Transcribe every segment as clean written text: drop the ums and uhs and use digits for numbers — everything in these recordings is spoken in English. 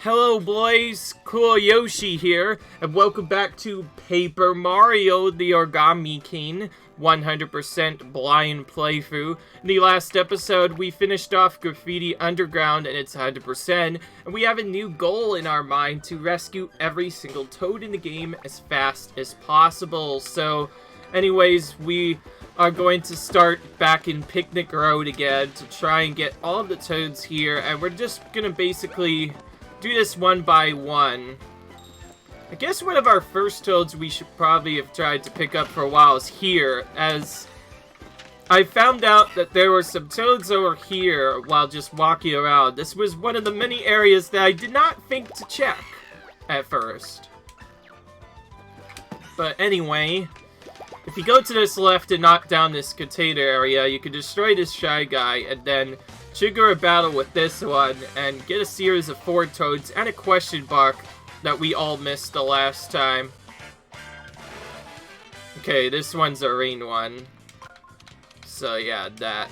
Hello boys, Cool Yoshi here, and welcome back to Paper Mario, the Origami King, 100% blind playthrough. In the last episode, we finished off Graffiti Underground and it's 100%, and we have a new goal in our mind to rescue every single toad in the game as fast as possible. So, anyways, we are going to start back in Picnic Road again to try and get all of the toads here, and we're just gonna basically do this one by one. I guess one of our first toads we should probably have tried to pick up for a while is here, as I found out that there were some toads over here while just walking around. This was one of the many areas that I did not think to check at first. But anyway, if you go to this left and knock down this container area, you can destroy this Shy Guy and then trigger a battle with this one and get a series of 4 toads and a question mark that we all missed the last time. Okay, this one's a rain one. So yeah, that.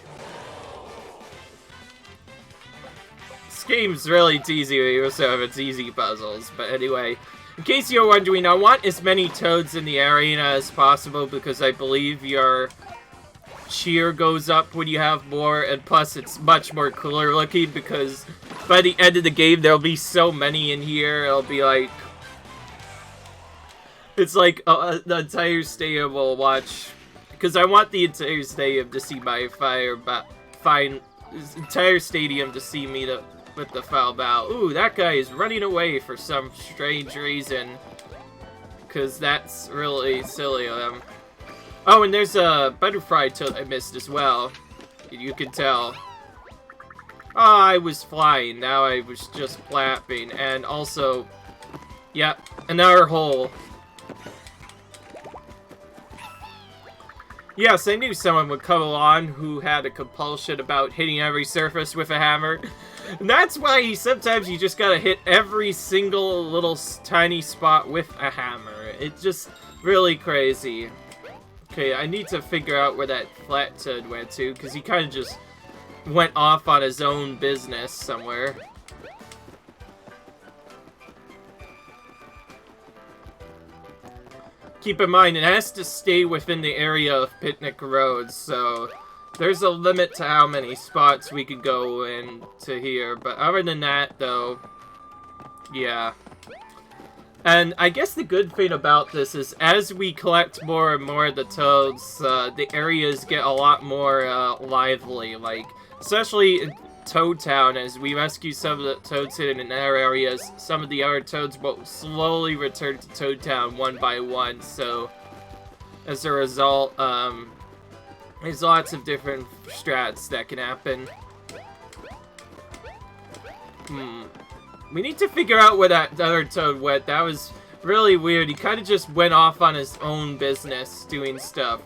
This game's really easy. We also have its easy puzzles, but anyway. In case you're wondering, I want as many toads in the arena as possible because I believe your cheer goes up when you have more, and plus it's much more cooler looking because by the end of the game there'll be so many in here. It'll be like, it's like the entire stadium will watch, because I want the entire stadium to see my entire stadium to see me with the foul bow. Ooh, that guy is running away for some strange reason, because that's really silly of him. Oh, and there's a butterfly toad I missed as well. You can tell. Oh, I was flying. Now I was just flapping. And also, yeah, another hole. Yes, I knew someone would come along who had a compulsion about hitting every surface with a hammer. And that's why sometimes you just gotta hit every single little tiny spot with a hammer. It's just really crazy. Okay, I need to figure out where that flat toad went to, because he kind of just went off on his own business somewhere. Keep in mind, it has to stay within the area of Picnic Road, so there's a limit to how many spots we could go into here. But other than that, though, yeah. And I guess the good thing about this is as we collect more and more of the toads, the areas get a lot more lively. Like, especially in Toad Town, as we rescue some of the toads hidden in other areas, some of the other toads will slowly return to Toad Town one by one. So, as a result, there's lots of different strats that can happen. We need to figure out where that other toad went. That was really weird. He kind of just went off on his own business doing stuff.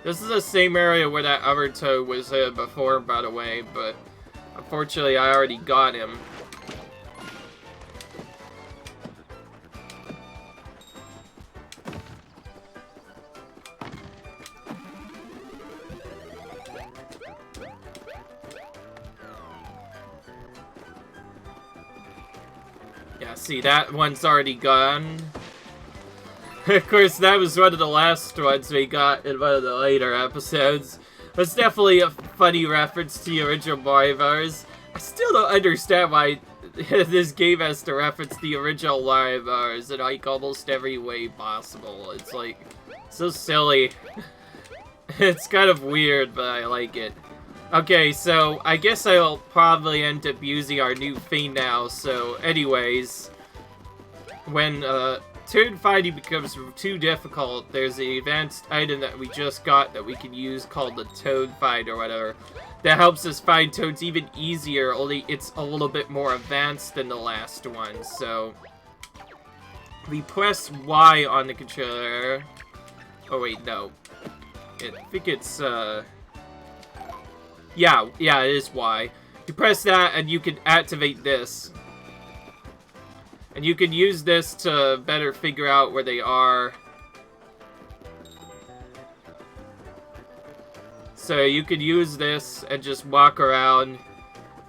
This is the same area where that other toad was before, by the way, but unfortunately I already got him. Yeah, see, that one's already gone. Of course, that was one of the last ones we got in one of the later episodes. That's definitely a funny reference to the original Mario Bros. I still don't understand why this game has to reference the original Mario Bros. in like almost every way possible. It's like, so silly. It's kind of weird, but I like it. Okay, so I guess I'll probably end up using our new thing now. So anyways, when toad finding becomes too difficult, there's an advanced item that we just got that we can use called the Toad Find or whatever. That helps us find toads even easier, only it's a little bit more advanced than the last one. So we press Y on the controller. Oh wait, no. I think it's yeah, it is Y. You press that and you can activate this. And you can use this to better figure out where they are. So you could use this and just walk around,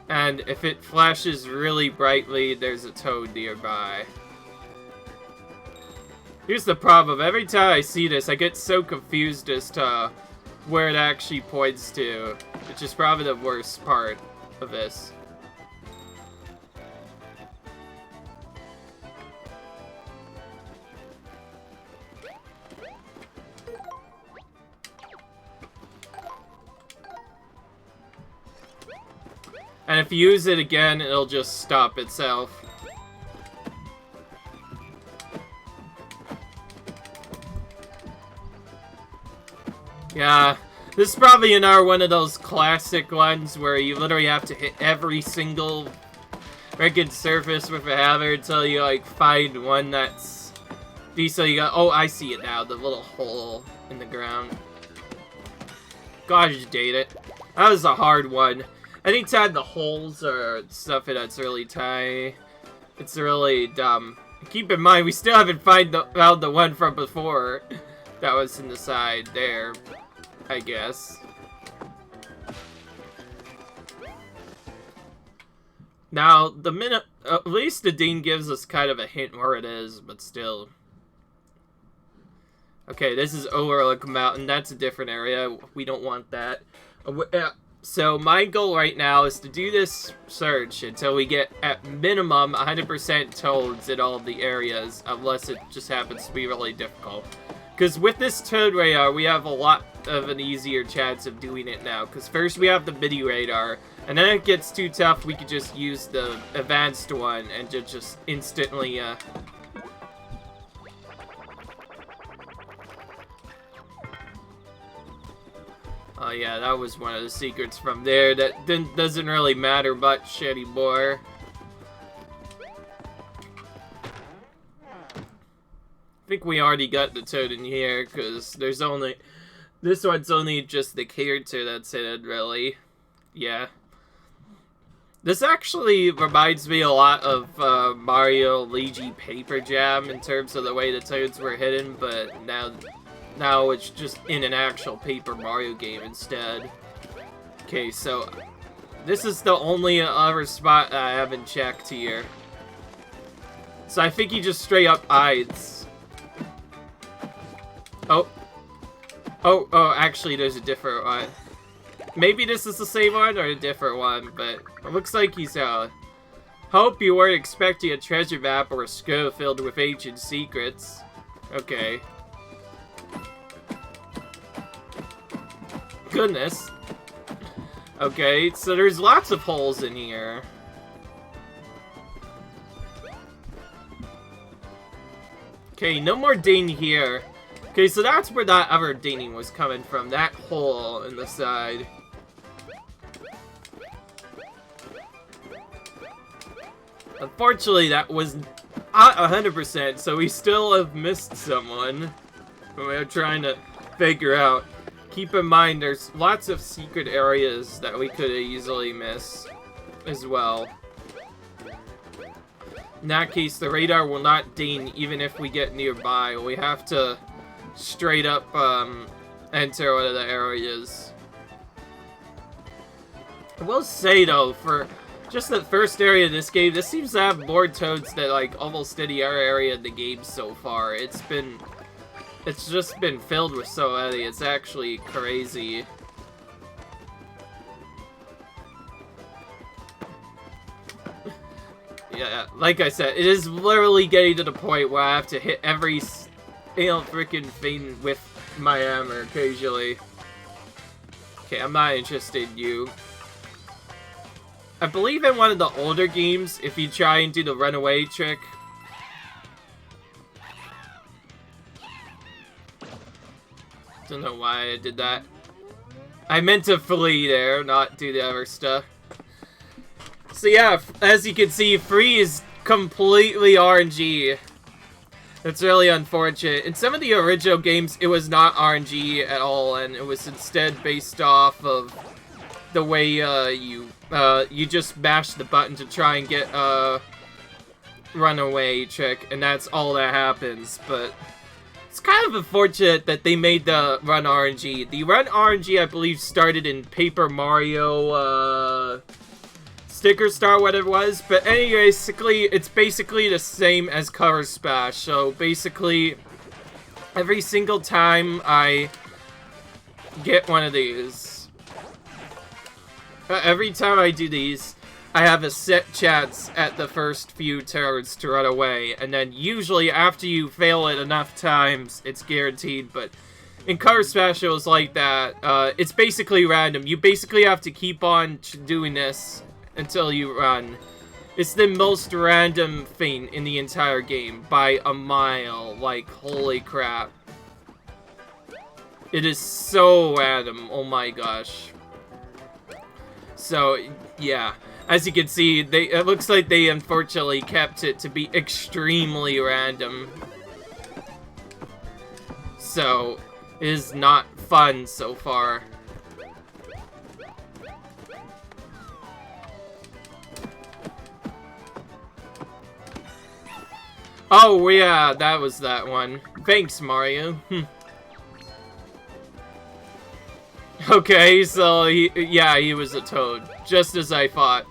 and if it flashes really brightly, there's a toad nearby. Here's the problem. Every time I see this, I get so confused as to where it actually points to, which is probably the worst part of this. And if you use it again, it'll just stop itself. Yeah, this is probably another one of those classic ones where you literally have to hit every single freaking surface with a hammer until you, like, find one that's decent. You got, oh, I see it now, the little hole in the ground. Gosh dang it. That was a hard one. Anytime the holes are stuff that's really tiny, it's really dumb. Keep in mind, we still haven't found the one from before that was in the side there, I guess. Now, the minute, at least the Dean gives us kind of a hint where it is, but still. Okay, this is Overlook Mountain. That's a different area. We don't want that. So my goal right now is to do this search until we get, at minimum, 100% toads in all of the areas, unless it just happens to be really difficult. Because with this toad radar, we have a lot of an easier chance of doing it now. Because first we have the mini radar, and then if it gets too tough, we could just use the advanced one and just instantly, Oh yeah, that was one of the secrets from there that doesn't really matter much anymore. I think we already got the toad in here, because there's only... This one's only just the character that's in it, really. Yeah. This actually reminds me a lot of Mario Luigi Paper Jam in terms of the way the toads were hidden, but now it's just in an actual Paper Mario game instead. Okay, so this is the only other spot I haven't checked here. So I think he just straight up hides. Oh, actually there's a different one. Maybe this is the same one or a different one, but it looks like he's out. Hope you weren't expecting a treasure map or a scroll filled with ancient secrets. Okay. Goodness. Okay, so there's lots of holes in here. Okay, no more ding here. Okay, so that's where that other dinging was coming from. That hole in the side. Unfortunately, that was not 100%, so we still have missed someone. We're trying to figure out. Keep in mind, there's lots of secret areas that we could easily miss as well. In that case, the radar will not ding even if we get nearby. We have to straight up enter one of the areas. I will say, though, for just the first area of this game, this seems to have more toads than, like, almost any other area in the game so far. It's just been filled with so many, it's actually crazy. Yeah, like I said, it is literally getting to the point where I have to hit every freaking thing with my hammer occasionally. Okay, I'm not interested in you. I believe in one of the older games, if you try and do the runaway trick, don't know why I did that. I meant to flee there, not do the other stuff. So yeah, as you can see, free is completely RNG. It's really unfortunate. In some of the original games, it was not RNG at all, and it was instead based off of the way you just mash the button to try and get a runaway trick, and that's all that happens. But It's kind of unfortunate that they made the Run RNG. The Run RNG, I believe, started in Paper Mario, Sticker Star, whatever it was. But anyway, it's basically the same as Color Splash. So basically, every single time I get one of these, every time I do these, I have a set chance at the first few turns to run away, and then usually after you fail it enough times, it's guaranteed, but in Color Splash it was like that. It's basically random. You basically have to keep on doing this until you run. It's the most random thing in the entire game, by a mile. Like, holy crap. It is so random, oh my gosh. So, yeah. As you can see, it looks like they unfortunately kept it to be extremely random. So, it is not fun so far. Oh yeah, that was that one. Thanks, Mario. Okay, so he was a toad. Just as I thought.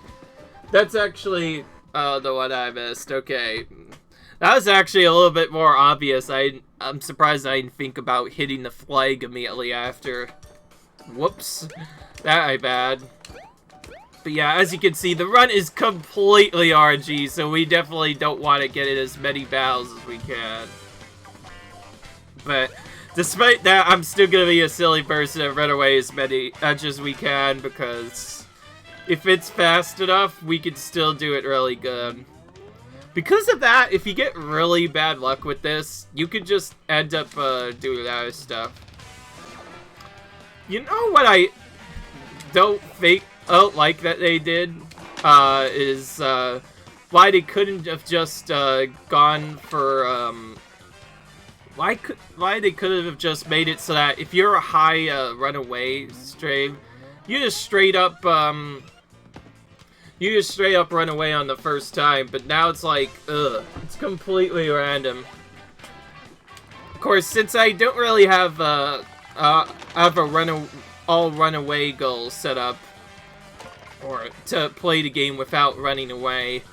That's actually the one I missed. Okay. That was actually a little bit more obvious. I'm surprised I didn't think about hitting the flag immediately after. Whoops. That I bad. But yeah, as you can see, the run is completely RNG, so we definitely don't want to get it as many battles as we can. But despite that, I'm still gonna be a silly person and run away as much as we can, because if it's fast enough, we can still do it really good. Because of that, if you get really bad luck with this, you could just end up doing other stuff. You know what I don't like that they did? Is why they couldn't have just gone for why they couldn't have just made it so that if you're a high runaway stream, you just straight up run away on the first time. But now it's like, ugh, it's completely random. Of course, since I don't really have a all runaway goal set up, or to play the game without running away,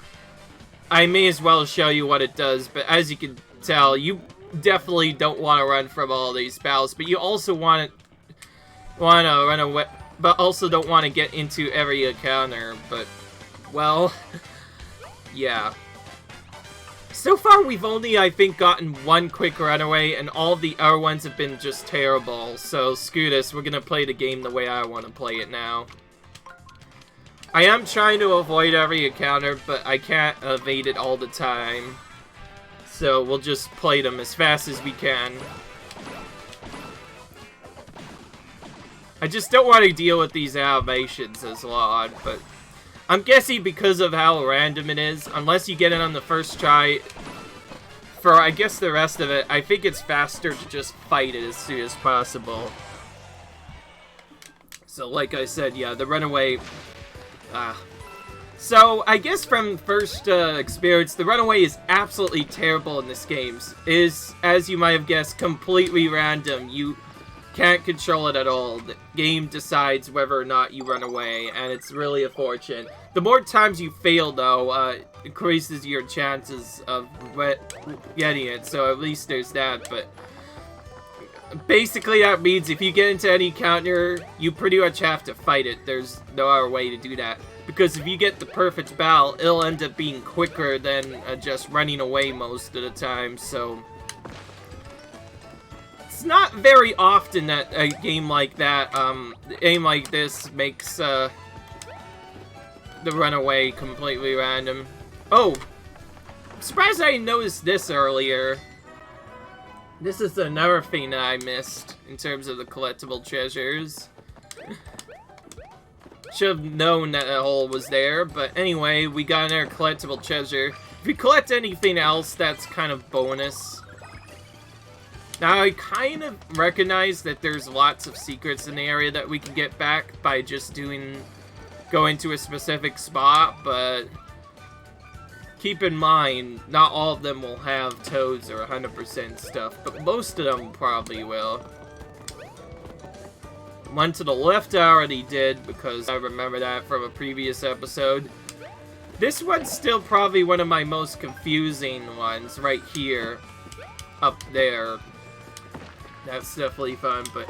I may as well show you what it does. But as you can tell, you definitely don't want to run from all these battles, but you also want to run away, but also don't want to get into every encounter. But, well, yeah. So far, we've only, I think, gotten one quick runaway, and all the other ones have been just terrible. So, screw this. We're gonna play the game the way I want to play it now. I am trying to avoid every encounter, but I can't evade it all the time. So, we'll just play them as fast as we can. I just don't want to deal with these animations as long, but I'm guessing because of how random it is, unless you get it on the first try, for I guess the rest of it, I think it's faster to just fight it as soon as possible. So like I said, yeah, the runaway, so I guess from first experience, the runaway is absolutely terrible in this game. It is, as you might have guessed, completely random. You can't control it at all. The game decides whether or not you run away, and it's really unfortunate. The more times you fail, though, increases your chances of getting it, so at least there's that. But basically that means if you get into any counter, you pretty much have to fight it. There's no other way to do that. Because if you get the perfect battle, it'll end up being quicker than just running away most of the time, so it's not very often that a game like that, aim like this makes, the runaway completely random. Oh! I'm surprised I didn't notice this earlier. This is another thing that I missed in terms of the collectible treasures. Should have known that a hole was there, but anyway, we got another collectible treasure. If you collect anything else, that's kind of bonus. Now, I kind of recognize that there's lots of secrets in the area that we can get back by just going to a specific spot, but keep in mind, not all of them will have toads or 100% stuff, but most of them probably will. One to the left I already did, because I remember that from a previous episode. This one's still probably one of my most confusing ones, right here. Up there. That's definitely fun, but...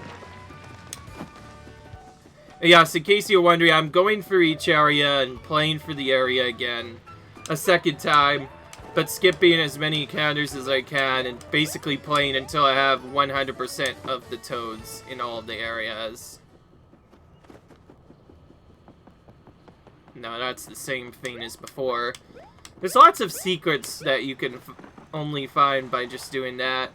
Yes, in case you're wondering, I'm going through each area and playing for the area again. A second time, but skipping as many encounters as I can, and basically playing until I have 100% of the toads in all of the areas. No, that's the same thing as before. There's lots of secrets that you can only find by just doing that.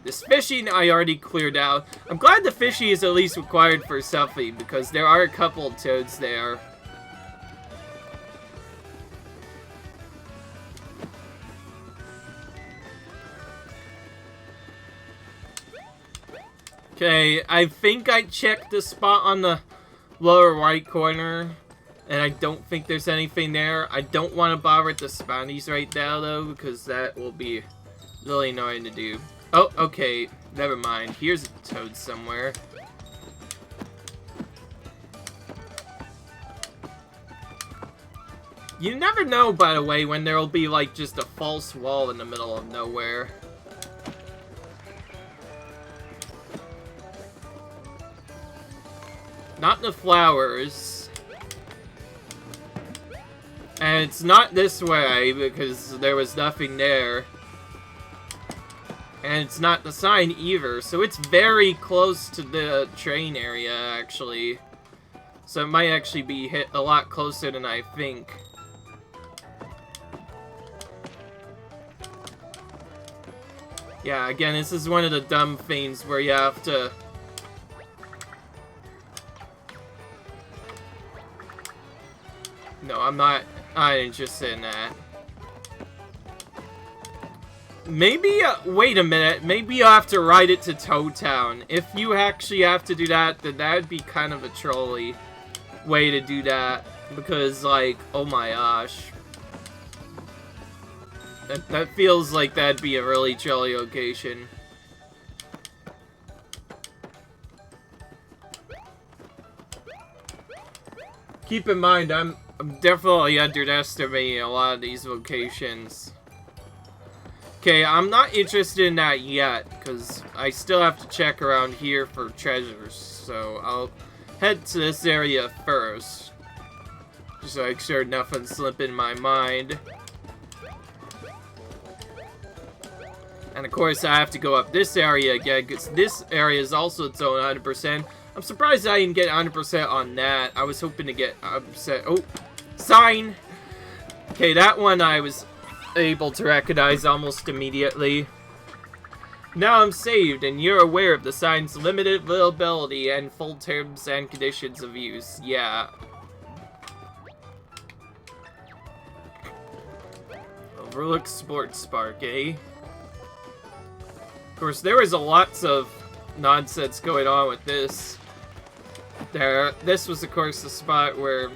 This fishing I already cleared out. I'm glad the fishing is at least required for selfie, because there are a couple of toads there. Okay, I think I checked the spot on the lower right corner, and I don't think there's anything there. I don't want to bother with the spawnies right now, though, because that will be really annoying to do. Oh, okay, never mind. Here's a toad somewhere. You never know, by the way, when there'll be, like, just a false wall in the middle of nowhere. Not the flowers. And it's not this way, because there was nothing there. And it's not the sign either, so it's very close to the train area, actually. So it might actually be hit a lot closer than I think. Yeah, again, this is one of the dumb things where you have to... No, I'm not interested in that. Maybe, wait a minute, maybe you have to ride it to Toad Town. If you actually have to do that, then that would be kind of a trolly way to do that. Because, like, oh my gosh. That feels like that'd be a really trolly location. Keep in mind, I'm definitely underestimating a lot of these locations. Okay, I'm not interested in that yet, because I still have to check around here for treasures, so I'll head to this area first. Just to make sure nothing's slipping my mind. And of course, I have to go up this area again, because this area is also its own 100%. I'm surprised I didn't get 100% on that. I was hoping to get 100%. Oh, sign! Okay, that one I was able to recognize almost immediately. Now I'm saved, and you're aware of the sign's limited availability and full terms and conditions of use. Yeah. Overlook Sports Park, eh? Of course, there was lots of nonsense going on with this. This was, of course, the spot where...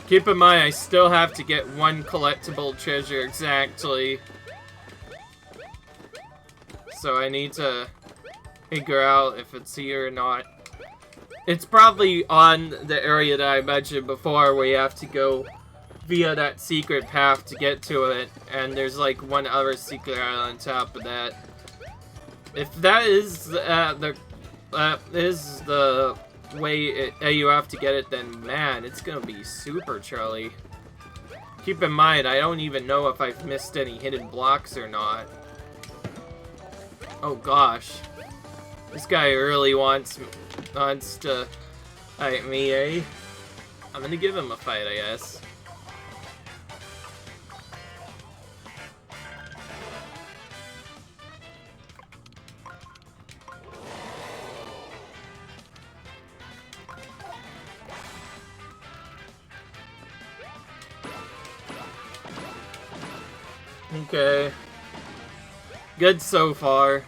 Keep in mind, I still have to get one collectible treasure exactly. So I need to figure out if it's here or not. It's probably on the area that I mentioned before where you have to go via that secret path to get to it. And there's like one other secret island on top of that. If that is the way you have to get it, then man, it's gonna be super Charlie. Keep in mind, I don't even know if I've missed any hidden blocks or not. Oh gosh. This guy really wants to fight me, eh? I'm gonna give him a fight, I guess. Okay. Good so far.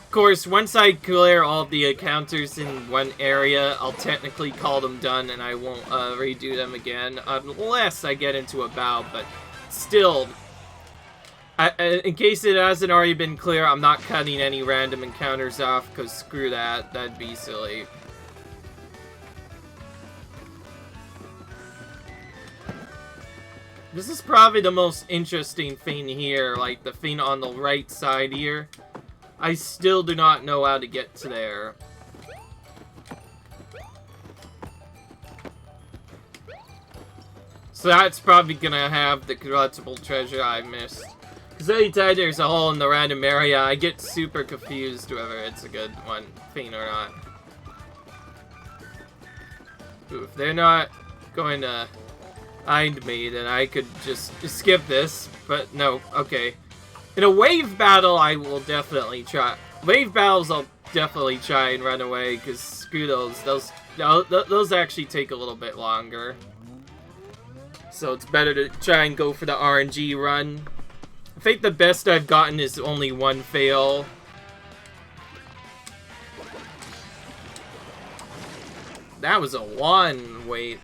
Of course, once I clear all the encounters in one area, I'll technically call them done and I won't redo them again, unless I get into a bout, but still, in case it hasn't already been clear, I'm not cutting any random encounters off, because screw that, that'd be silly. This is probably the most interesting thing here, like the thing on the right side here. I still do not know how to get to there. So that's probably gonna have the collectible treasure I missed. Because anytime there's a hole in the random area, I get super confused whether it's a good one thing or not. Ooh, if they're not going to find me, then I could just skip this. But no, okay. In a wave battle, I will definitely try. Wave battles, I'll definitely try and run away, because screw those. Those actually take a little bit longer. So it's better to try and go for the RNG run. I think the best I've gotten is only one fail. That was a 1, wait.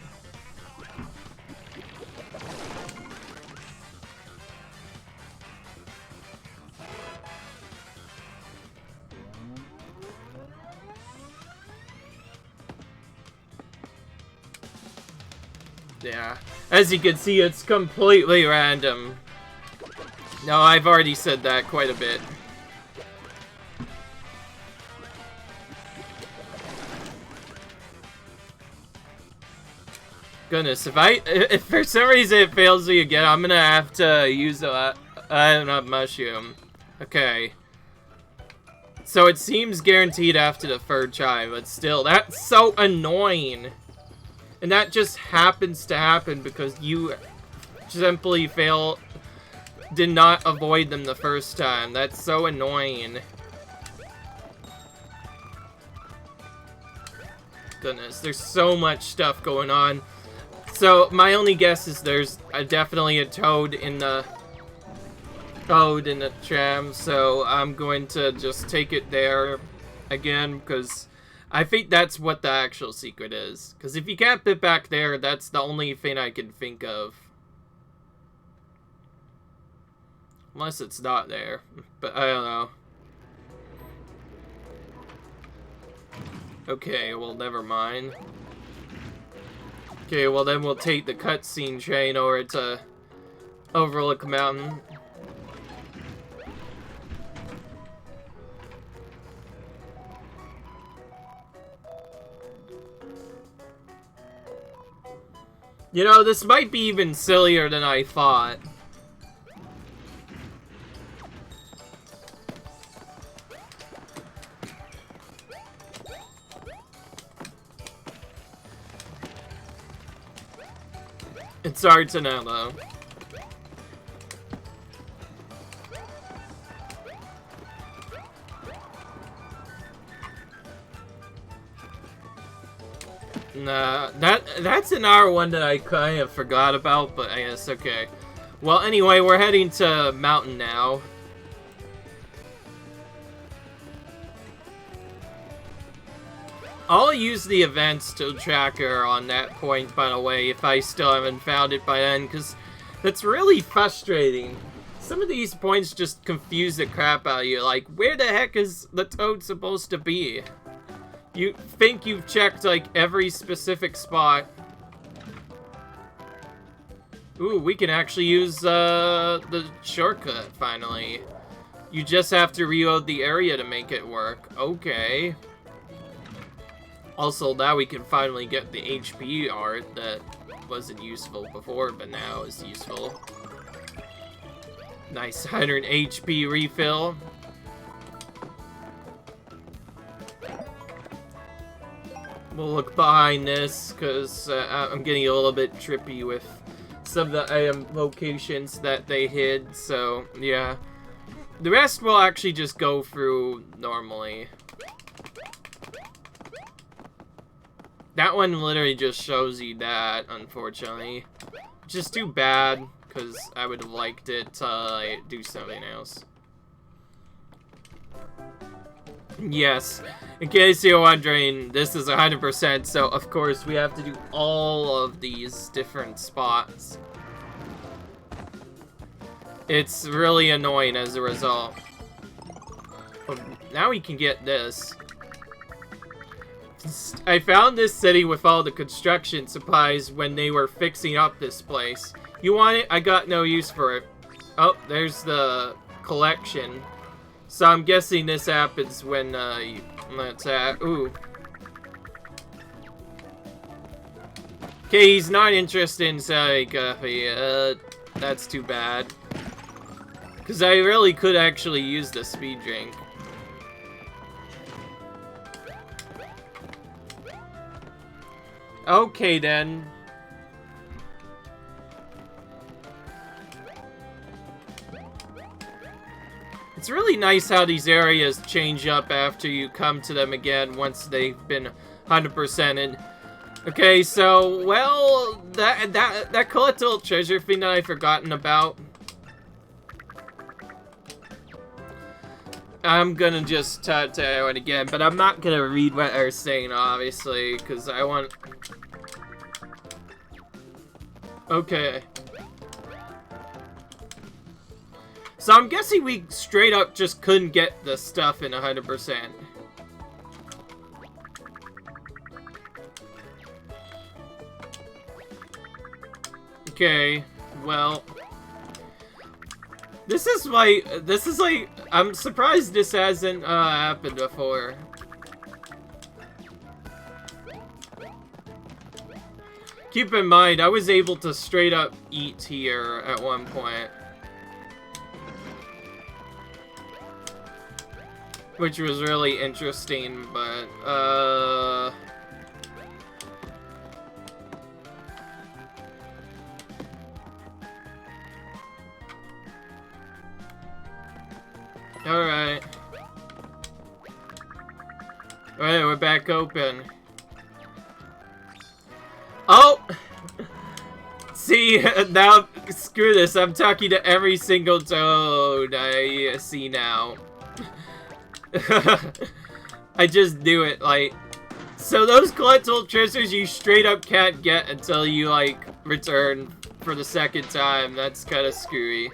Yeah, as you can see, it's completely random. No, I've already said that quite a bit. Goodness, if for some reason it fails me again, I'm gonna have to use a mushroom. Okay. So it seems guaranteed after the 3rd try, but still, that's so annoying. And that just happens to happen because you simply did not avoid them the first time. That's so annoying. Goodness, there's so much stuff going on. So my only guess is there's definitely a toad in the tram. So I'm going to just take it there again because I think that's what the actual secret is. Because if you can't fit back there, that's the only thing I can think of. Unless it's not there. But I don't know. Okay, well, never mind. Okay, well then we'll take the cutscene train over to Overlook Mountain. You know, this might be even sillier than I thought. It's hard to know, though. Nah, that's an R1 that I kind of forgot about, but I guess okay. Well, anyway, we're heading to Mountain now. I'll use the events to tracker on that point, by the way, if I still haven't found it by then, because that's really frustrating. Some of these points just confuse the crap out of you, like, where the heck is the toad supposed to be? You think you've checked, like, every specific spot. Ooh, we can actually use, the shortcut, finally. You just have to reload the area to make it work. Okay. Also, now we can finally get the HP art that wasn't useful before, but now is useful. Nice 100 HP refill. We'll look behind this, because I'm getting a little bit trippy with some of the item locations that they hid, so yeah. The rest will actually just go through normally. That one literally just shows you that, unfortunately. Which is too bad, because I would have liked it to do something else. Yes, in case you're wondering, this is 100%, so of course we have to do all of these different spots. It's really annoying as a result. But now we can get this. I found this city with all the construction supplies when they were fixing up this place. You want it? I got no use for it. Oh, there's the collection. So I'm guessing this happens when, let's, ooh. Okay, he's not interested in selling coffee. That's too bad. Because I really could actually use the speed drink. Okay, then. It's really nice how these areas change up after you come to them again once they've been 100% in. Okay, so, well, that collectible treasure thing that I've forgotten about. I'm gonna just tell it again, but I'm not gonna read what they're saying, obviously, because I want... Okay. So I'm guessing we straight up just couldn't get the stuff in 100%. Okay, well... This is like, I'm surprised this hasn't happened before. Keep in mind, I was able to straight up eat here at one point. Which was really interesting, but, Alright. Alright, we're back open. Oh! See, now, screw this, I'm talking to every single toad I see now. I just do it, like... So those collectible treasures you straight up can't get until you, like, return for the second time. That's kind of screwy.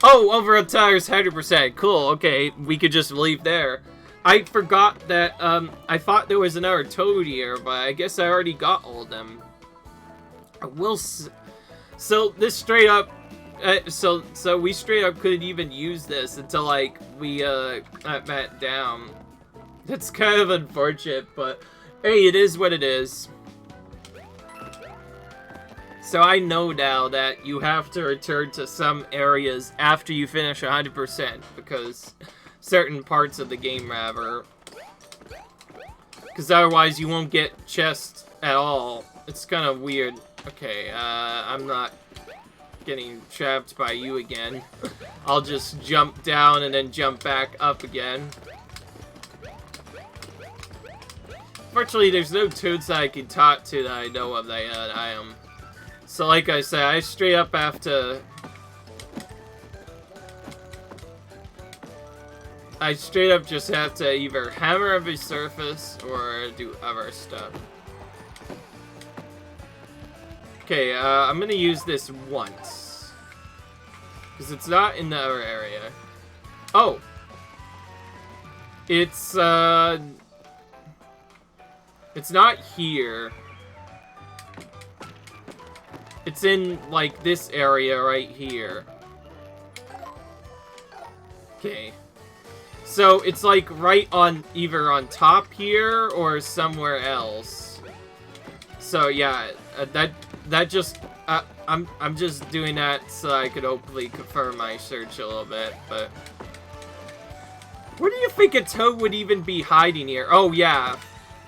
Oh, overall tires 100%. Cool, okay, we could just leave there. I forgot that, I thought there was another toad here, but I guess I already got all of them. So this straight up... so we straight up couldn't even use this until, like, we, got Matt down. That's kind of unfortunate, but, hey, it is what it is. So I know now that you have to return to some areas after you finish 100%, because certain parts of the game, rather. Because otherwise you won't get chests at all. It's kind of weird. Okay, I'm not getting trapped by you again. I'll just jump down and then jump back up again. Fortunately, there's no toads that I can talk to that I know of that I am. So like I said, I straight up have to... I straight up just have to either hammer every surface or do other stuff. Okay, I'm gonna use this once. Because it's not in the other area. Oh! It's not here. It's in, like, this area right here. Okay. So, it's, like, right on, either on top here, or somewhere else. So, yeah, that just, I'm just doing that so I could hopefully confirm my search a little bit, but... Where do you think a toad would even be hiding here? Oh, yeah.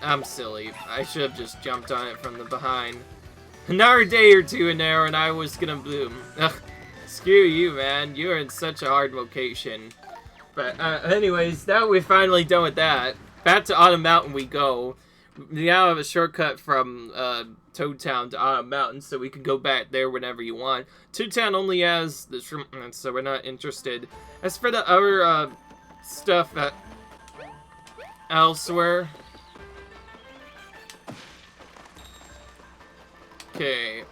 I'm silly. I should have just jumped on it from the behind. Another day or two in there and I was gonna bloom. Ugh, screw you, man. You're in such a hard location. But, anyways, now we're finally done with that. Back to Autumn Mountain we go. We now have a shortcut from, Toad Town to Autumn Mountain, so we can go back there whenever you want. Toad Town only has the shrimp, so we're not interested. As for the other stuff elsewhere, okay.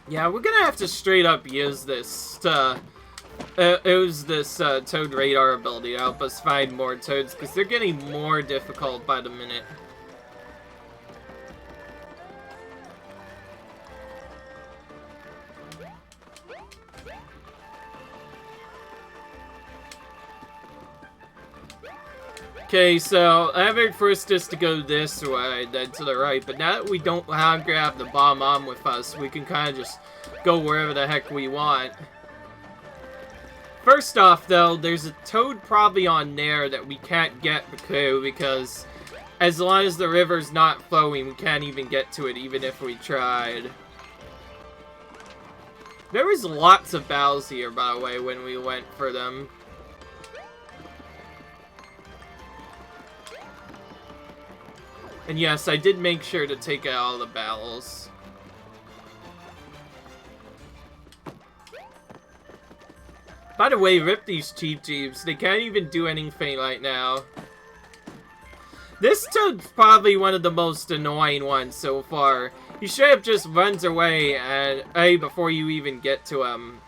Yeah, we're gonna have to straight up use this Toad Radar ability to help us find more toads, because they're getting more difficult by the minute. Okay, so I have it first just to go this way, then to the right, but now that we don't have the bomb with us, we can kind of just go wherever the heck we want. First off, though, there's a toad probably on there that we can't get because as long as the river's not flowing, we can't even get to it, even if we tried. There was lots of battles here, by the way, when we went for them. And yes, I did make sure to take out all the battles. By the way, rip these Cheep Jeeps. They can't even do anything right now. This Toad's probably one of the most annoying ones so far. He straight up just runs away and before you even get to him.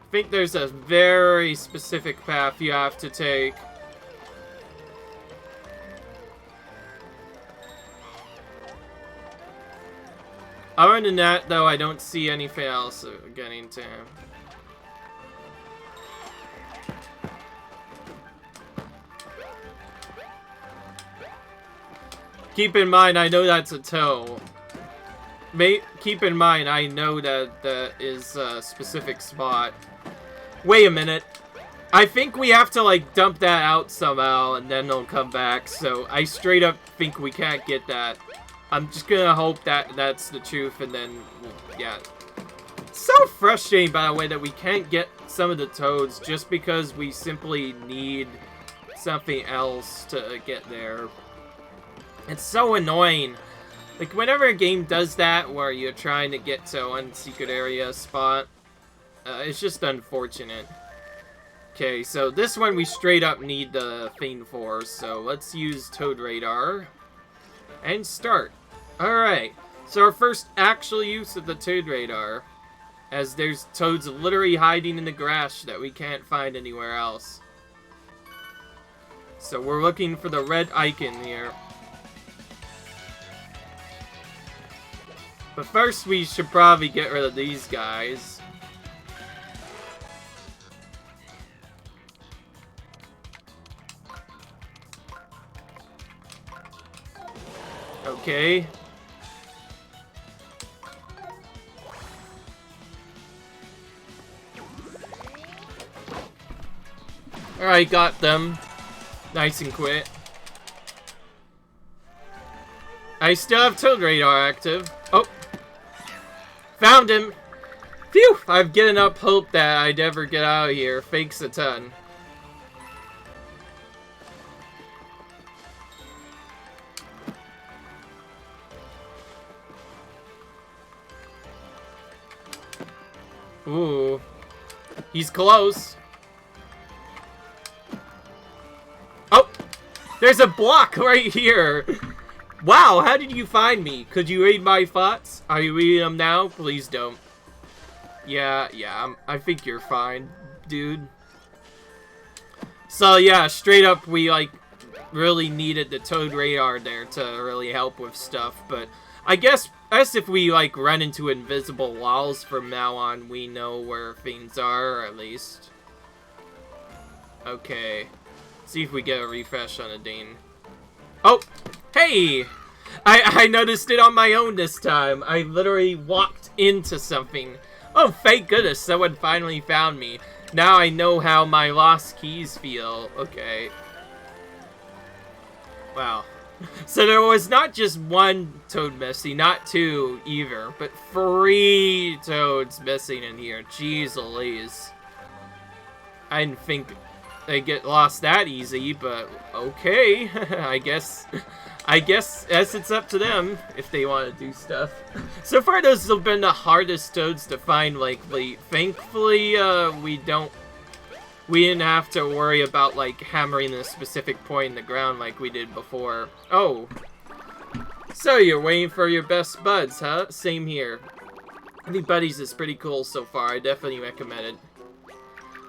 I think there's a very specific path you have to take. Other than that, though, I don't see anything else getting to him. Keep in mind, I know that's a toe. Keep in mind, I know that that is a specific spot. Wait a minute. I think we have to, like, dump that out somehow, and then they'll come back, so I straight up think we can't get that. I'm just gonna hope that that's the truth, and then, yeah. It's so frustrating, by the way, that we can't get some of the toads just because we simply need something else to get there. It's so annoying. Like, whenever a game does that, where you're trying to get to one secret area spot, it's just unfortunate. Okay, so this one we straight up need the thing for, so let's use Toad Radar. And start. Alright, so our first actual use of the Toad Radar, as there's toads literally hiding in the grass that we can't find anywhere else. So we're looking for the red icon here. But first we should probably get rid of these guys. Okay. Alright, got them. Nice and quick. I still have Toad Radar active. Oh. Found him. Phew! I've given up hope that I'd ever get out of here. Thanks a ton. Ooh. He's close. Oh! There's a block right here! Wow, how did you find me? Could you read my thoughts? Are you reading them now? Please don't. Yeah, I think you're fine, dude. So yeah, straight up, we like really needed the Toad Radar there to really help with stuff, but I guess if we like run into invisible walls from now on, we know where things are, or at least. Okay. See if we get a refresh on a Dean. Oh! Hey! I noticed it on my own this time. I literally walked into something. Oh, thank goodness, someone finally found me. Now I know how my lost keys feel. Okay. Wow. So there was not just one toad missing, not two either, but 3 toads missing in here. Jeez Louise. I didn't think they'd get lost that easy, but okay. I guess it's up to them if they want to do stuff. So far, those have been the hardest toads to find lately. Thankfully, we didn't have to worry about, like, hammering a specific point in the ground like we did before. Oh. So, you're waiting for your best buds, huh? Same here. I think Buddies is pretty cool so far. I definitely recommend it.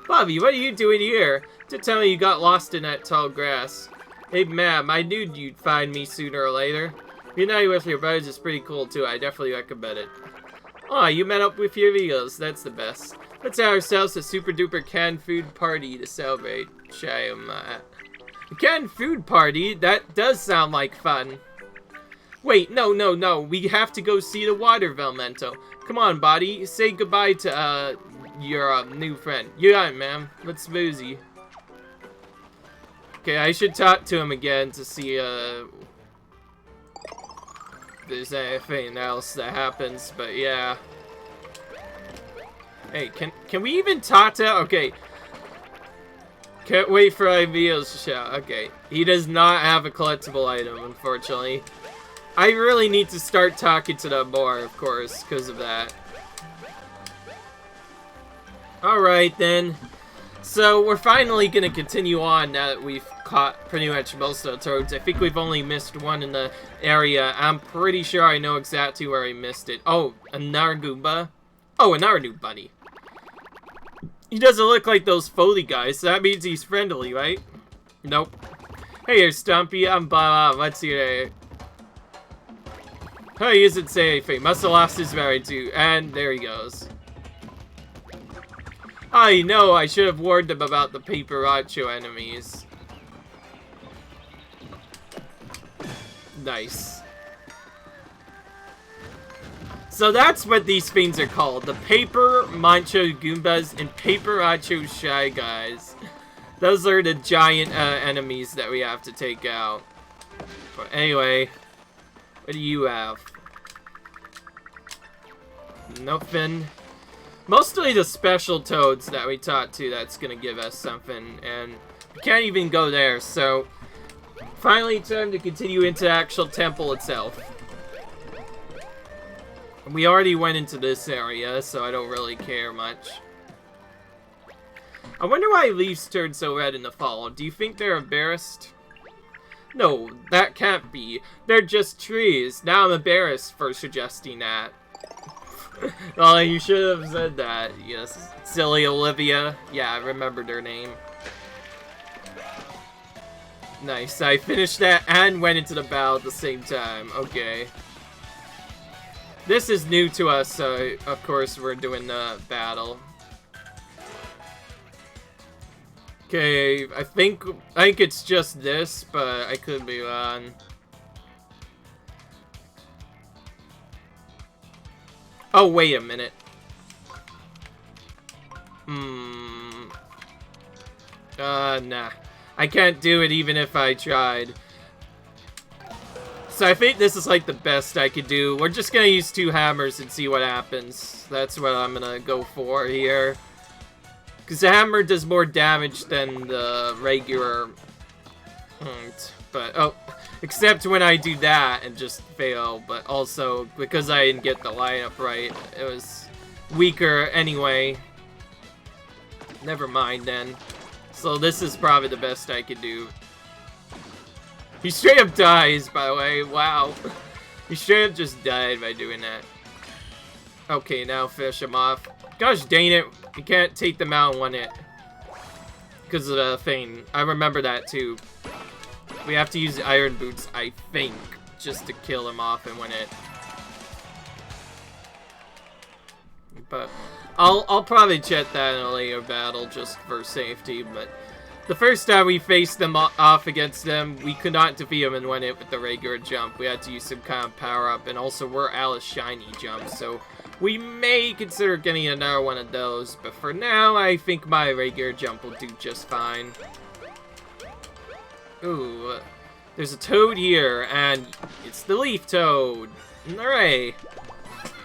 Bobby, what are you doing here? Don't tell me you got lost in that tall grass. Hey, ma'am, I knew you'd find me sooner or later. Reuniting with your buddies is pretty cool, too. I definitely recommend it. Aw, you met up with your Legos. That's the best. Let's have ourselves a super-duper canned food party to celebrate. A canned food party? That does sound like fun. Wait, no. We have to go see the water Velmento. Come on, Buddy. Say goodbye to, your, new friend. You got it, ma'am. Let's boozy. Okay, I should talk to him again to see, if there's anything else that happens, but yeah. Hey, can we even talk to him? Okay. Can't wait for ideas to shout. Okay. He does not have a collectible item, unfortunately. I really need to start talking to them more, of course, because of that. Alright, then. So, we're finally going to continue on now that we've caught pretty much most of the toads. I think we've only missed one in the area. I'm pretty sure I know exactly where I missed it. Oh, another Goomba? Oh, another new bunny. He doesn't look like those Foley guys, so that means he's friendly, right? Nope. Hey here, Stumpy. I'm Bob. Let's see it. Oh, he isn't saying anything. Must have lost his berry too. And there he goes. I know, I should have warned him about the Paparazzo enemies. Nice. So that's what these things are called. The Paper Mancho Goombas and Paparazzo Shy Guys. Those are the giant enemies that we have to take out. But anyway, what do you have? Nothing. Mostly the special toads that we talked to that's gonna give us something, and we can't even go there, so finally time to continue into the actual temple itself. We already went into this area, so I don't really care much. I wonder why leaves turn so red in the fall. Do you think they're embarrassed? No, that can't be. They're just trees. Now I'm embarrassed for suggesting that. Oh, you should have said that. Yes, silly Olivia. Yeah, I remembered her name. Nice, I finished that and went into the battle at the same time. Okay. This is new to us, so of course we're doing the battle. Okay, I think it's just this, but I could be wrong. Oh, wait a minute. Nah. I can't do it even if I tried. So I think this is like the best I could do. We're just gonna use 2 hammers and see what happens. That's what I'm gonna go for here. Because the hammer does more damage than the regular... But, oh... Except when I do that and just fail, but also because I didn't get the lineup right, it was weaker anyway. Never mind then. So this is probably the best I could do. He straight up dies, by the way. Wow. He straight up just died by doing that. Okay, now finish him off. Gosh dang it. You can't take them out in one hit. Because of the thing. I remember that too. We have to use the iron boots, I think, just to kill him off and win it. But I'll probably check that in a later battle just for safety. But the first time we faced them off against them, we could not defeat them and win it with the regular jump. We had to use some kind of power up, and also we're out of shiny jumps, so we may consider getting another one of those. But for now, I think my regular jump will do just fine. Ooh, There's a toad here, and it's the leaf toad. Hooray!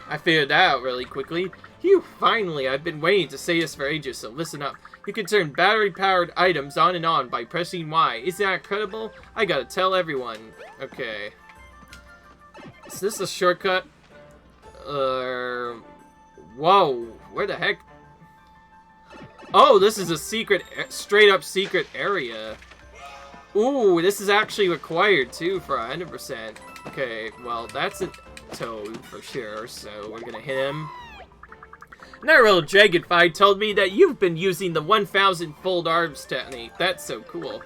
I figured that out really quickly. Phew, finally, I've been waiting to say this for ages, so listen up. You can turn battery-powered items on and on by pressing Y. Isn't that incredible? I gotta tell everyone. Okay. Is this a shortcut? Whoa, where the heck? Oh, this is a secret, straight-up secret area. Ooh, this is actually required, too, for 100%. Okay, well, that's a toad for sure, so we're gonna hit him. And that little dragonfly told me that you've been using the 1,000 fold arms technique. That's so cool.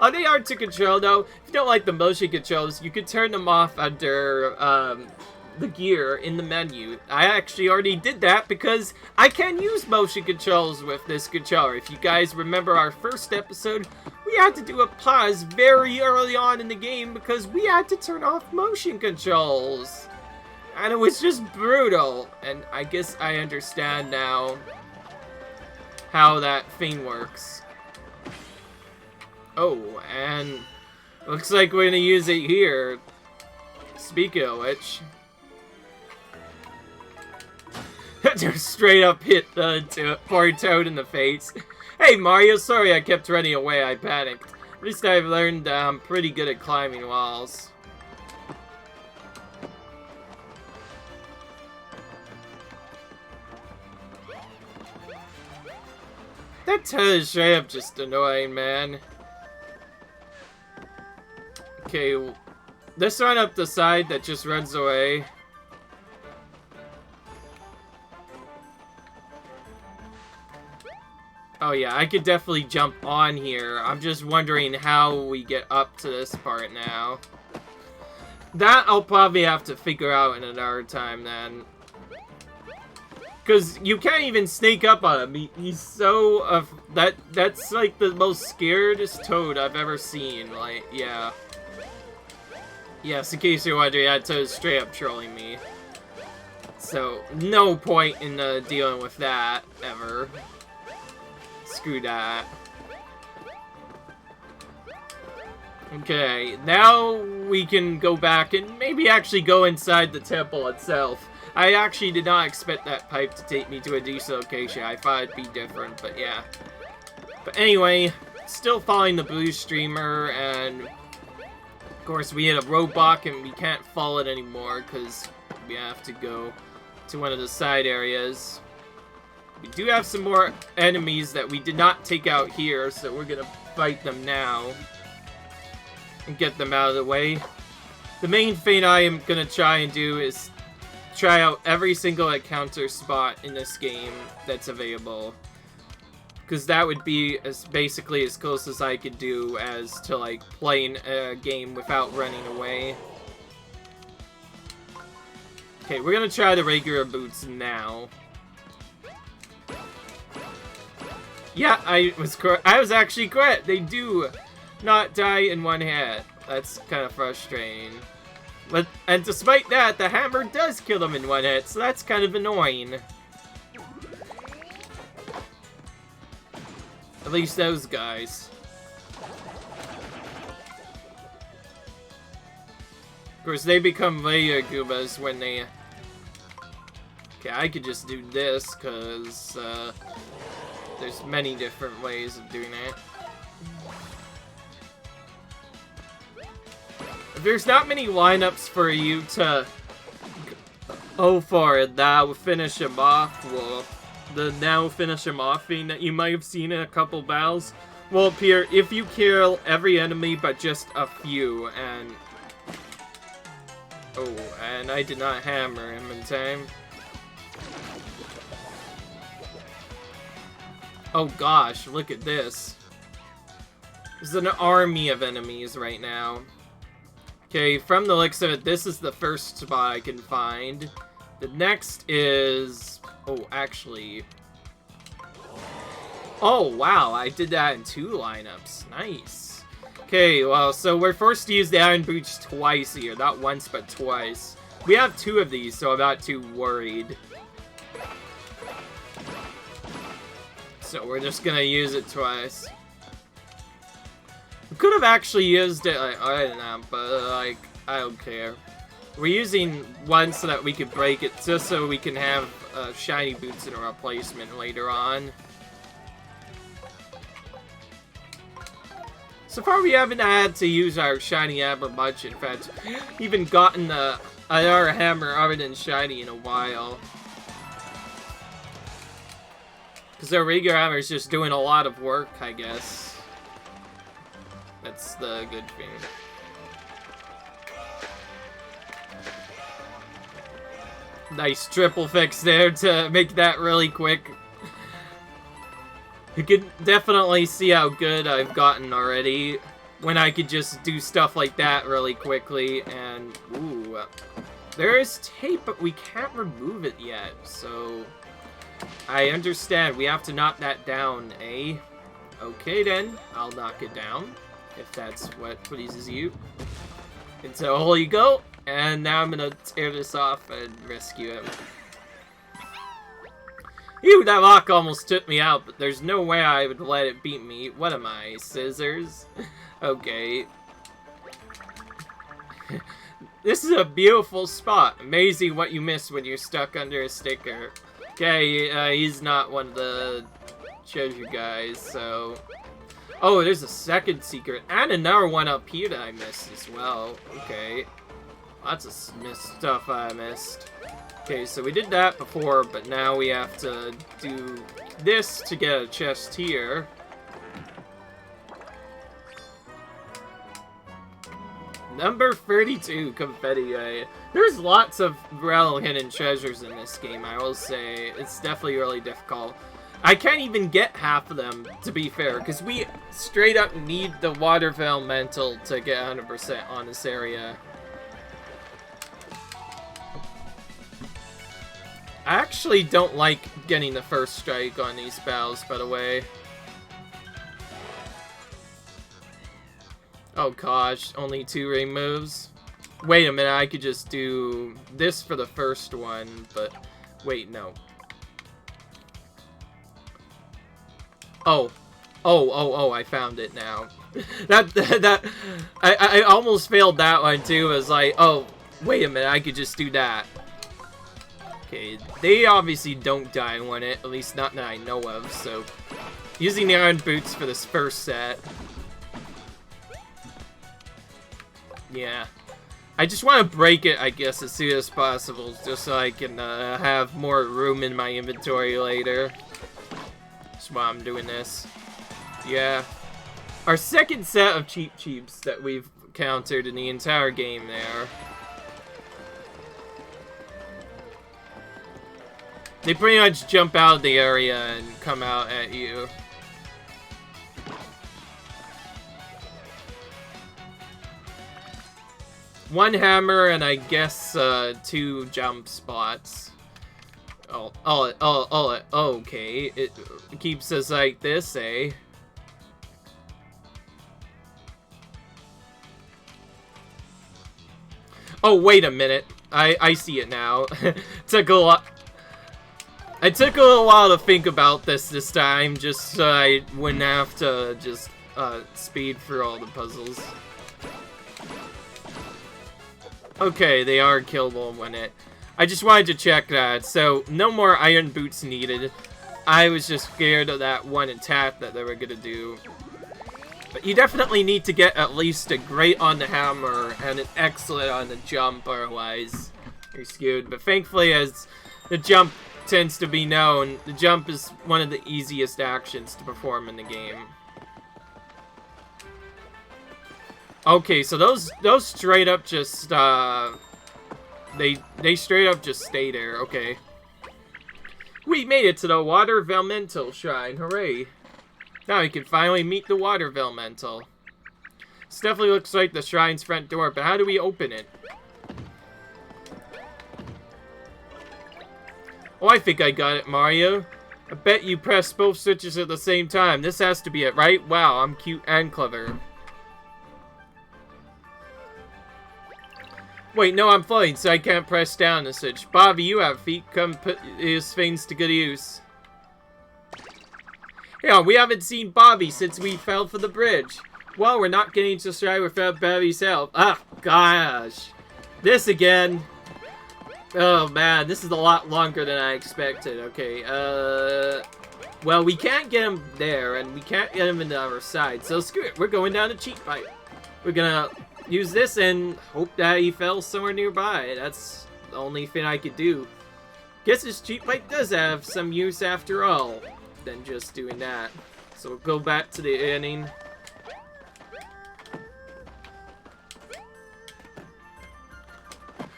They hard to control, though. If you don't like the motion controls, you can turn them off under the gear in the menu. I actually already did that because I can use motion controls with this controller. If you guys remember our first episode, we had to do a pause very early on in the game because we had to turn off motion controls. And it was just brutal. And I guess I understand now how that thing works. Oh, and looks like we're gonna use it here. Speaking of which, just straight up hit the poor toad in the face. Hey Mario, sorry I kept running away, I panicked. At least I've learned I'm pretty good at climbing walls. That toad is straight up just annoying, man. Okay, this one up the side that just runs away. Oh yeah, I could definitely jump on here. I'm just wondering how we get up to this part now. That I'll probably have to figure out in another time then. Because you can't even sneak up on him. He's so... that's like the most scaredest toad I've ever seen. Like, yeah. Yes, in case you're wondering, that toad's straight up trolling me. So, no point in dealing with that, ever. Screw that. Okay, now we can go back and maybe actually go inside the temple itself. I actually did not expect that pipe to take me to a decent location. I thought it'd be different, but yeah. But anyway, still following the blue streamer, and of course we hit a roadblock and we can't follow it anymore because we have to go to one of the side areas. We do have some more enemies that we did not take out here, so we're gonna fight them now and get them out of the way. The main thing I am gonna try and do is try out every single encounter spot in this game that's available, because that would be basically as close as I could do as to like playing a game without running away. Okay, we're gonna try the regular boots now. Yeah, I was actually correct. They do not die in one hit. That's kind of frustrating. And despite that, the hammer does kill them in one hit, so that's kind of annoying. At least those guys. Of course, they become layer Goombas when they... Okay, I could just do this, because there's many different ways of doing it. There's not many lineups for you to go for that will finish him off with. The now finish him off thing that you might have seen in a couple battles will appear if you kill every enemy but just a few, and... Oh, and I did not hammer him in time. Oh gosh, look at this. There's an army of enemies right now. Okay, from the looks of it, this is the first spot I can find. The next is... Oh, actually... Oh, wow, I did that in 2 lineups. Nice. Okay, well, so we're forced to use the Iron Boots twice here. Not once, but twice. We have 2 of these, so I'm not too worried. So we're just gonna use it twice. We could have actually used it, like, I don't know, but, like, I don't care. We're using one so that we can break it, just so we can have shiny boots in a replacement later on. So far, we haven't had to use our shiny hammer much. In fact, even gotten another hammer other than shiny in a while. Because our regular hammer is just doing a lot of work, I guess. That's the good thing. Nice triple fix there to make that really quick. You can definitely see how good I've gotten already when I could just do stuff like that really quickly. And, ooh, there is tape, but we can't remove it yet. So, I understand. We have to knock that down, eh? Okay, then. I'll knock it down, if that's what pleases you. And so, hole you go. And now I'm gonna tear this off and rescue him. Ew, that lock almost took me out, but there's no way I would let it beat me. What am I, scissors? Okay. This is a beautiful spot. Amazing what you miss when you're stuck under a sticker. Okay, he's not one of the treasure guys, so... Oh, there's a second secret, and another one up here that I missed as well. Okay. Lots of stuff I missed. Okay, so we did that before, but now we have to do this to get a chest here. Number 32, Confetti. There's lots of real hidden treasures in this game, I will say. It's definitely really difficult. I can't even get half of them, to be fair, because we straight up need the water elemental to get 100% on this area. I actually don't like getting the first strike on these battles, by the way. Oh gosh, only 2 ring moves? Wait a minute, I could just do this for the first one, but... Wait, no. Oh, I found it now. I almost failed that one too. I was like, oh, wait a minute, I could just do that. Okay, they obviously don't die when it, at least not that I know of, so... Using the iron boots for this first set. Yeah. I just want to break it, I guess, as soon as possible, just so I can have more room in my inventory later. That's why I'm doing this. Yeah. Our second set of cheeps that we've countered in the entire game there. They pretty much jump out of the area and come out at you. One hammer and I guess 2 jump spots. Okay. It keeps us like this, eh? Oh, wait a minute. I see it now. Took a lot. I took a little while to think about this time, just so I wouldn't have to just speed through all the puzzles. Okay, they are killable when it... I just wanted to check that, so no more iron boots needed. I was just scared of that one attack that they were gonna do. But you definitely need to get at least a great on the hammer and an excellent on the jump, otherwise you're skewed. But thankfully, as the jump tends to be known, the jump is one of the easiest actions to perform in the game. Okay, so those straight up just they straight up just stay there. Okay, we made it to the water elemental shrine. Hooray! Now we can finally meet the water elemental. This definitely looks like the shrine's front door, but how do we open it? Oh, I think I got it, Mario. I bet you pressed both switches at the same time. This has to be it, right? Wow, I'm cute and clever. Wait, no, I'm floating, so I can't press down the switch. Bobby, you have feet. Come put his things to good use. Yeah, we haven't seen Bobby since we fell for the bridge. Well, we're not getting to stride without Babby's help. Ah, gosh. This again. Oh, man. This is a lot longer than I expected. Okay, well, we can't get him there, and we can't get him in the other side. So, screw it. We're going down a cheat pipe. We're gonna use this and hope that he fell somewhere nearby. That's the only thing I could do. Guess this cheat pipe does have some use after all, than just doing that. So we'll go back to the inning.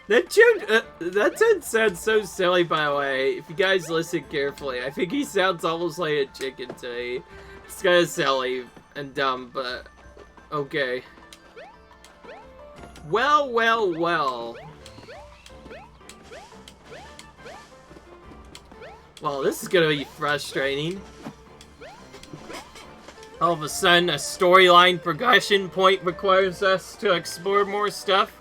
That tune sounds so silly, by the way. If you guys listen carefully, I think he sounds almost like a chicken to me. It's kind of silly and dumb, but okay. Well, well, well. Well, this is gonna be frustrating. All of a sudden, a storyline progression point requires us to explore more stuff.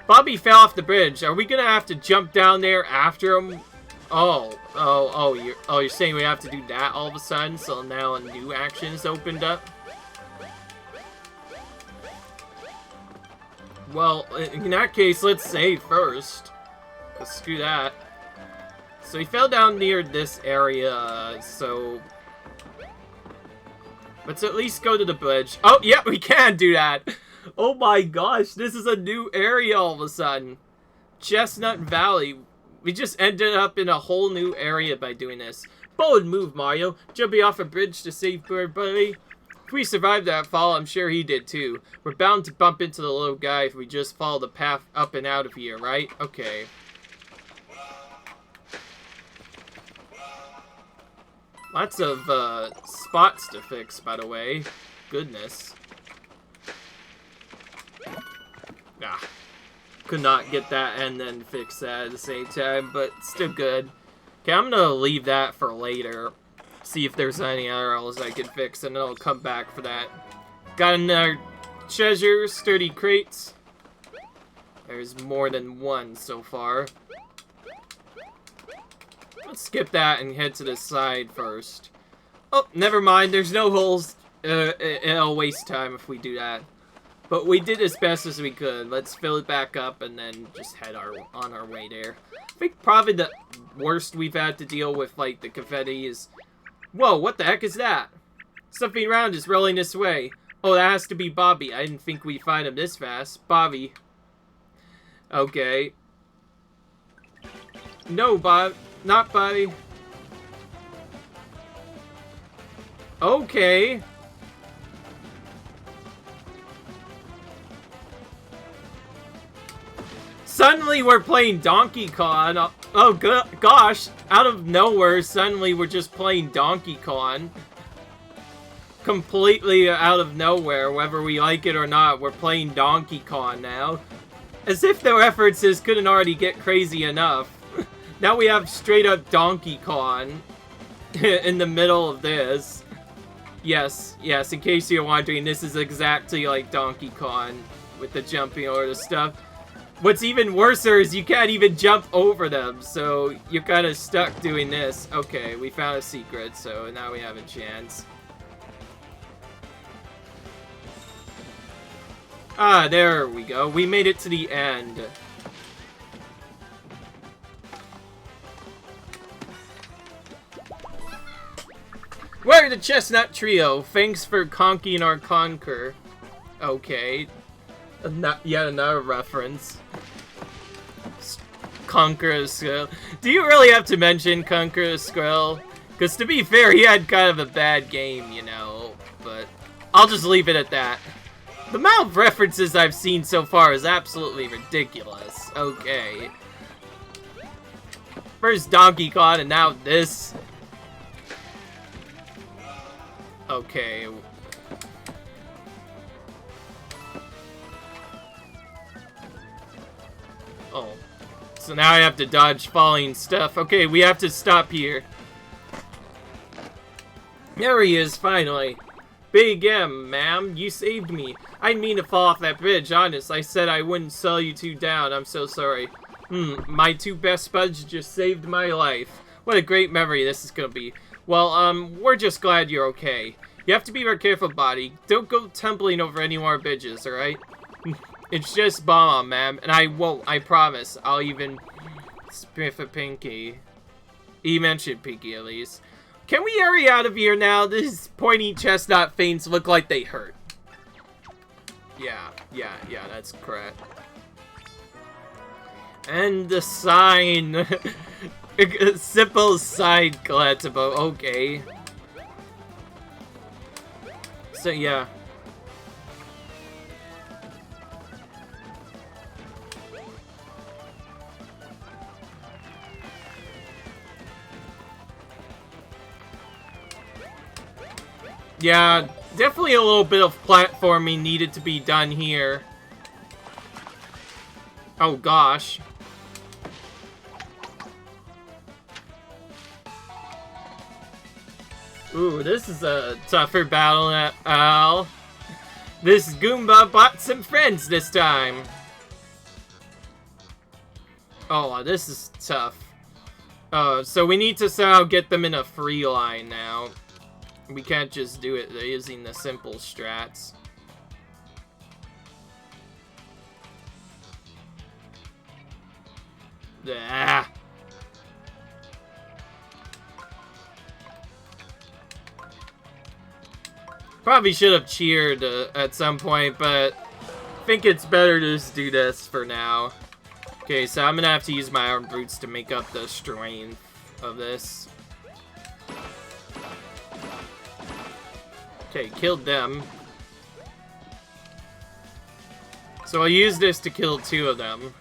Bobby fell off the bridge. Are we gonna have to jump down there after him? You're saying we have to do that all of a sudden? So now a new action is opened up? Well, in that case, let's save first. Let's screw that. So he fell down near this area, so... let's at least go to the bridge. Oh, yeah, we can do that! Oh my gosh, this is a new area all of a sudden. Chestnut Valley. We just ended up in a whole new area by doing this. Bold move, Mario. Jumping off a bridge to save Bird Buddy. If we survived that fall, I'm sure he did too. We're bound to bump into the little guy if we just follow the path up and out of here, right? Okay. Lots of spots to fix, by the way. Goodness. Ah, could not get that and then fix that at the same time, but still good. Okay, I'm gonna leave that for later. See if there's any other else I can fix, and then I'll come back for that. Got another treasure, sturdy crates. There's more than one so far. Let's skip that and head to the side first. Oh, never mind. There's no holes. It'll waste time if we do that. But we did as best as we could. Let's fill it back up and then just head on our way there. I think probably the worst we've had to deal with, like, the confetti is... Whoa, what the heck is that? Something round is rolling this way. Oh, that has to be Bobby. I didn't think we'd find him this fast. Bobby. Okay. No, Bob. Not Bobby. Okay. Suddenly we're playing Donkey Kong. Oh gosh, out of nowhere, suddenly we're just playing Donkey Kong. Completely out of nowhere, whether we like it or not, we're playing Donkey Kong now. As if the references couldn't already get crazy enough. Now we have straight up Donkey Kong in the middle of this. Yes, in case you're wondering, this is exactly like Donkey Kong with the jumping over the stuff. What's even worse is you can't even jump over them, so you're kind of stuck doing this. Okay, we found a secret, so now we have a chance. Ah, there we go. We made it to the end. We're the Chestnut Trio. Thanks for conking our conquer. Okay. Yet another reference. Conquer a Skrill. Do you really have to mention Conquer a Skrill? Because to be fair, he had kind of a bad game, you know. But I'll just leave it at that. The amount of references I've seen so far is absolutely ridiculous. Okay. First Donkey Kong and now this. Okay. Oh. So now I have to dodge falling stuff. Okay, we have to stop here. There he is, finally. Big M, ma'am, you saved me. I didn't mean to fall off that bridge, honest. I said I wouldn't sell you two down. I'm so sorry. My two best buds just saved my life. What a great memory this is gonna be. Well, we're just glad you're okay. You have to be very careful, buddy. Don't go tumbling over any more bridges, alright? It's just bomb, man. And I won't, I promise. I'll even spiff a Pinky. He mentioned Pinky, at least. Can we hurry out of here now? These pointy chestnut things look like they hurt. Yeah, that's correct. And the sign. A simple side collectible, okay. So, yeah. Yeah, definitely a little bit of platforming needed to be done here. Oh gosh. Ooh, this is a tougher battle than Al. This Goomba bought some friends this time. Oh, this is tough. So we need to somehow get them in a free line now. We can't just do it using the simple strats. Ah. Probably should have cheered at some point, but I think it's better to just do this for now. Okay, so I'm gonna have to use my arm brutes to make up the strength of this. Okay, killed them. So I'll use this to kill 2 of them.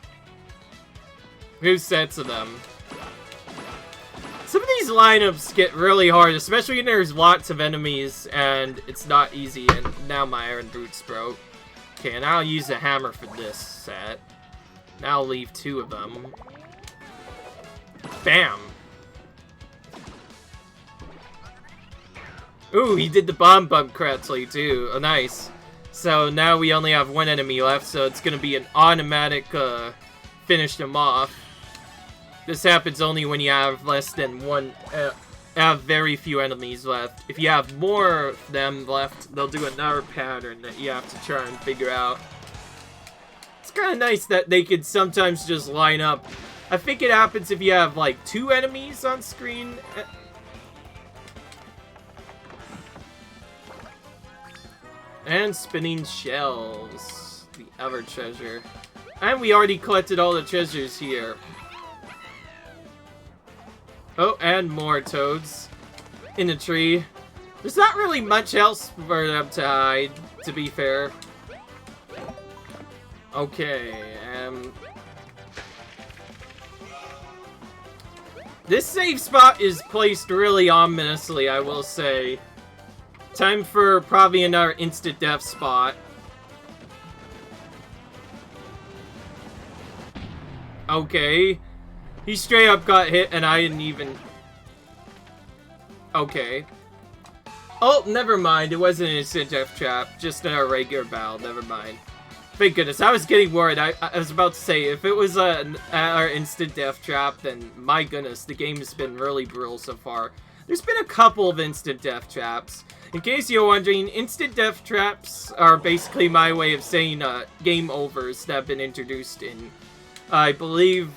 2 sets of them. Some of these lineups get really hard, especially when there's lots of enemies and it's not easy, and now my iron boots broke. Okay, and I'll use a hammer for this set. Now I'll leave 2 of them. Bam! Ooh, he did the bomb bump correctly too. Oh, nice. So now we only have 1 enemy left, so it's gonna be an automatic finish them off. This happens only when you have less than 1, have very few enemies left. If you have more of them left, they'll do another pattern that you have to try and figure out. It's kind of nice that they could sometimes just line up. I think it happens if you have like 2 enemies on screen. And spinning shells. The other treasure. And we already collected all the treasures here. Oh, and more toads. In the tree. There's not really much else for them to hide, to be fair. Okay, this save spot is placed really ominously, I will say. Time for probably another instant death spot. Okay. He straight up got hit and I didn't even... Okay. Oh, never mind. It wasn't an instant death trap. Just a regular battle. Never mind. Thank goodness. I was getting worried. I was about to say, if it was an instant death trap, then my goodness, the game has been really brutal so far. There's been a couple of instant death traps. In case you're wondering, instant death traps are basically my way of saying game overs that have been introduced in, I believe,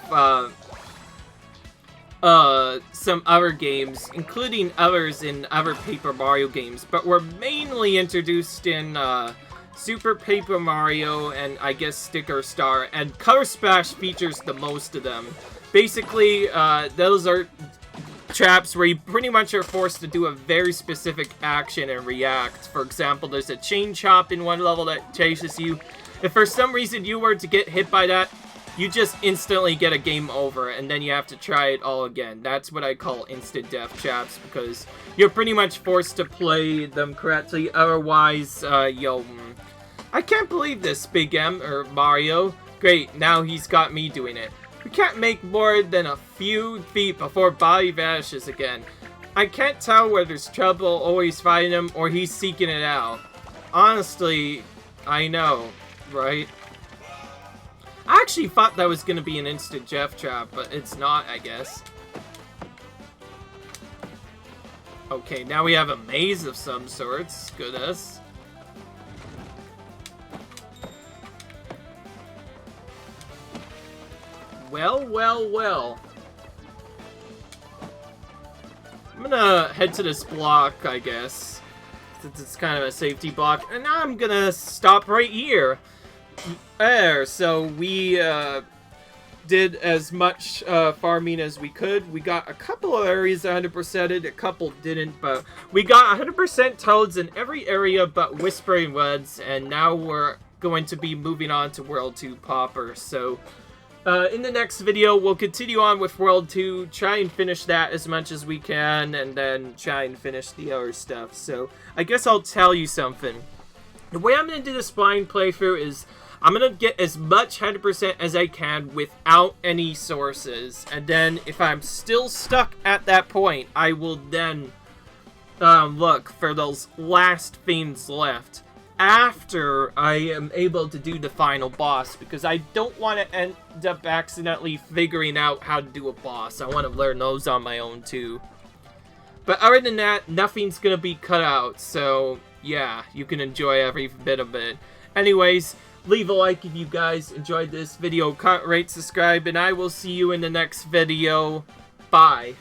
some other games, including others in other Paper Mario games, but were mainly introduced in Super Paper Mario and I guess Sticker Star, and Color Splash features the most of them. Basically, those are traps where you pretty much are forced to do a very specific action and react. For example, there's a chain chop in one level that chases you. If for some reason you were to get hit by that, you just instantly get a game over, and then you have to try it all again. That's what I call instant death traps, because you're pretty much forced to play them correctly, otherwise, I can't believe this, Big M, or Mario. Great, now he's got me doing it. We can't make more than a few feet before Bobby vanishes again. I can't tell whether there's trouble always fighting him, or he's seeking it out. Honestly, I know, right? I actually thought that was gonna be an instant death trap, but it's not, I guess. Okay, now we have a maze of some sorts. Goodness. Well, well, well. I'm gonna head to this block, I guess, since it's kind of a safety block, and now I'm gonna stop right here. There, so we did as much farming as we could. We got a couple of areas 100%ed, a couple didn't, but we got 100% toads in every area but Whispering Woods, and now we're going to be moving on to World 2 Pauper. So in the next video, we'll continue on with World 2, try and finish that as much as we can, and then try and finish the other stuff. So I guess I'll tell you something. The way I'm going to do this blind playthrough is I'm going to get as much 100% as I can without any sources. And then if I'm still stuck at that point, I will then look for those last things left after I am able to do the final boss, because I don't want to end up accidentally figuring out how to do a boss. I want to learn those on my own too. But other than that, nothing's going to be cut out, so yeah, you can enjoy every bit of it. anyways, leave a like if you guys enjoyed this video, comment, rate, subscribe, and I will see you in the next video. Bye.